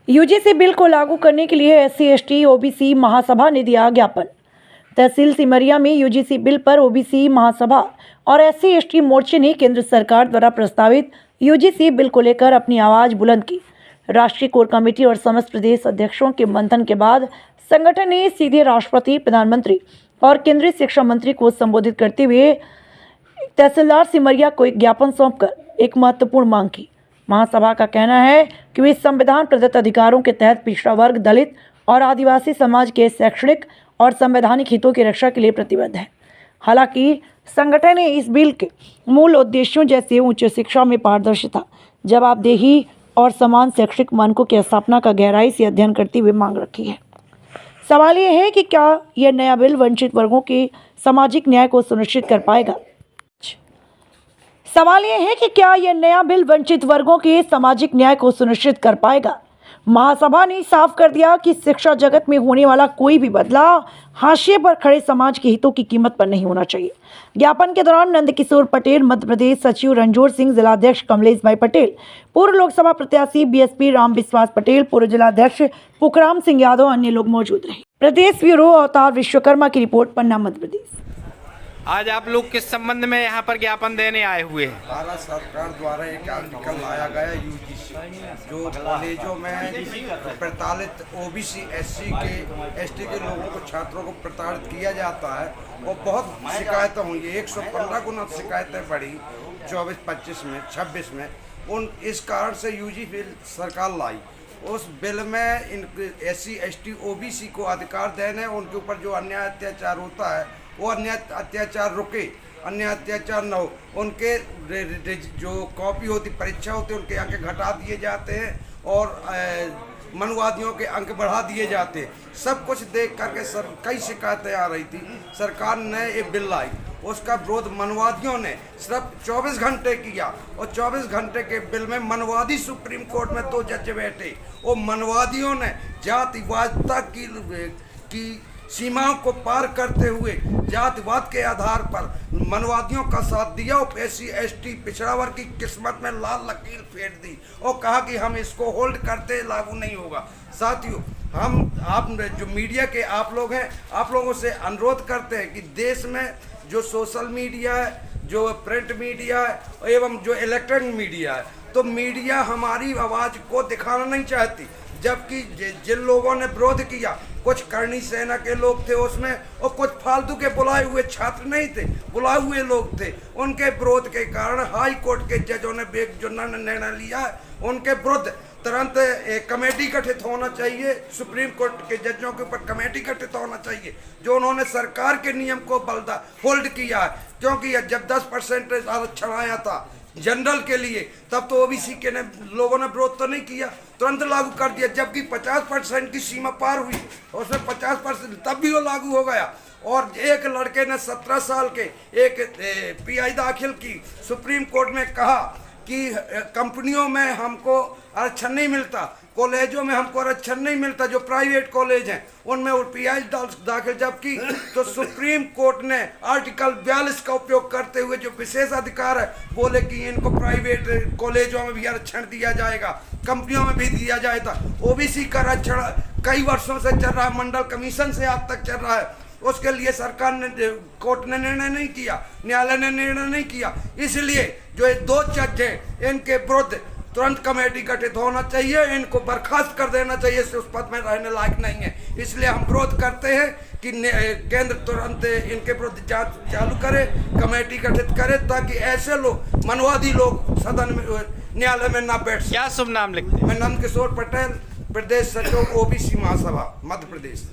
UGC bill को लागू करने के लिए एससी एसटी ओबीसी महासभा ने दिया ज्ञापन। तहसील सिमरिया में यूजीसी बिल पर ओबीसी महासभा और एससी एसटी मोर्चे ने केंद्र सरकार द्वारा प्रस्तावित यूजीसी बिल को लेकर अपनी आवाज बुलंद की। राष्ट्रीय कोर कमेटी और समस्त प्रदेश अध्यक्षों के मंथन के बाद संगठन ने सीधे राष्ट्रपति, प्रधानमंत्री और केंद्रीय शिक्षा मंत्री को संबोधित करते हुए तहसीलदार सिमरिया को एक ज्ञापन सौंपकर एक महत्वपूर्ण मांग की। महासभा का कहना है कि वे संविधान प्रदत्त अधिकारों के तहत पिछड़ा वर्ग, दलित और आदिवासी समाज के शैक्षणिक और संवैधानिक हितों की रक्षा के लिए प्रतिबद्ध है। हालांकि संगठन ने इस बिल के मूल उद्देश्यों जैसे उच्च शिक्षा में पारदर्शिता, जवाबदेही और समान शैक्षिक मानकों की स्थापना का गहराई से अध्ययन करते हुए मांग रखी है। सवाल यह है कि क्या यह नया बिल वंचित वर्गों के सामाजिक न्याय को सुनिश्चित कर पाएगा? सवाल यह है कि क्या यह नया बिल वंचित वर्गों के सामाजिक न्याय को सुनिश्चित कर पाएगा? महासभा ने साफ कर दिया कि शिक्षा जगत में होने वाला कोई भी बदलाव हाशिए पर खड़े समाज के हितों की कीमत पर नहीं होना चाहिए। ज्ञापन के दौरान नंदकिशोर पटेल, मध्य प्रदेश सचिव रणजोर सिंह, जिलाध्यक्ष कमलेश भाई पटेल, पूर्व लोकसभा प्रत्याशी बीएसपी राम विश्वास पटेल, पूर्व जिलाध्यक्ष पुखराम सिंह यादव, अन्य लोग मौजूद रहे। प्रदेश ब्यूरो अवतार विश्वकर्मा की रिपोर्ट, पन्ना, मध्य प्रदेश। आज आप लोग किस संबंध में यहाँ पर ज्ञापन देने आए हुए हैं? भारत सरकार द्वारा एक आर्टिकल लाया गया यूजीसी, जो कॉलेजों में प्रताड़ित ओबीसी, एसटी के लोगों को, छात्रों को प्रताड़ित किया जाता है। और बहुत शिकायतें हुई, 115 गुना शिकायतें बढ़ी 24-25 में, 26 में। इस कारण से यूजीसी बिल सरकार लाई। उस बिल में इन एससी, एसटी, ओबीसी को अधिकार देने, उनके ऊपर जो अन्याय अत्याचार होता है वो अन्याय अत्याचार रुके, अन्याय अत्याचार न हो। उनके जो कॉपी होती, परीक्षा होती, उनके अंक घटा दिए जाते हैं और मनुवादियों के अंक बढ़ा दिए जाते हैं। सब कुछ देख करके कई शिकायतें आ रही थी। सरकार ने ये बिल लाई, उसका विरोध मनुवादियों ने सिर्फ 24 घंटे किया और 24 घंटे के बिल में मनवादी सुप्रीम कोर्ट में 2 जज बैठे। और मनवादियों ने जातिवादिता की सीमाओं को पार करते हुए जातिवाद के आधार पर मनवादियों का साथ दिया और एससी, एसटी, पिछड़ा वर्ग की किस्मत में लाल लकीर फेर दी और कहा कि हम इसको होल्ड करते, लागू नहीं होगा। साथियों, आप जो मीडिया के आप लोग हैं, आप लोगों से अनुरोध करते हैं कि देश में जो सोशल मीडिया है, जो प्रिंट मीडिया है एवं जो इलेक्ट्रॉनिक मीडिया है, तो मीडिया हमारी आवाज़ को दिखाना नहीं चाहती। जबकि जिन लोगों ने विरोध किया, कुछ करणी सेना के लोग थे उसमें और कुछ फालतू के बुलाए हुए छात्र नहीं थे, बुलाए हुए लोग थे। उनके विरोध के कारण हाई कोर्ट के जजों ने बेगुनाह निर्णय लिया है। उनके विरुद्ध तुरंत एक कमेटी गठित होना चाहिए। सुप्रीम कोर्ट के जजों के ऊपर कमेटी गठित होना चाहिए जो उन्होंने सरकार के नियम को होल्ड किया है। क्योंकि जब 10% आरक्षण आया था जनरल के लिए, तब तो ओबीसी के लोगों ने विरोध तो नहीं किया, तुरंत लागू कर दिया। जबकि 50% की सीमा पार हुई, उसमें 50% तब भी वो लागू हो गया। और एक लड़के ने 17 साल के एक पीआई दाखिल की, सुप्रीम कोर्ट में कहा कि कंपनियों में हमको आरक्षण नहीं मिलता, कॉलेजों में हमको आरक्षण नहीं मिलता, जो प्राइवेट कॉलेज हैं उनमें वो पीआई दाखिल। जबकि तो सुप्रीम कोर्ट ने आर्टिकल 42 का उपयोग करते हुए जो विशेष अधिकार है, बोले कि इनको प्राइवेट कॉलेजों में भी आरक्षण दिया जाएगा, कंपनियों में भी दिया जाएगा। ओबीसी का आरक्षण कई वर्षों से चल रहा है, मंडल कमीशन से आज तक चल रहा है। उसके लिए सरकार ने, कोर्ट ने निर्णय नहीं किया, न्यायालय ने निर्णय नहीं किया। इसलिए जो 2 जज हैं, इनके विरुद्ध तुरंत कमेटी गठित होना चाहिए, इनको बर्खास्त कर देना चाहिए, उस पद में रहने लायक नहीं है। इसलिए हम विरोध करते हैं कि केंद्र तुरंत इनके विरुद्ध जांच चालू करे, कमेटी गठित करे, ताकि ऐसे लोग, मनवादी लोग सदन में, न्यायालय में ना बैठ सकें। क्या शुभ नाम लिखते हैं? मैं नंदकिशोर पटेल, प्रदेश सचिव ओबीसी महासभा, मध्य प्रदेश।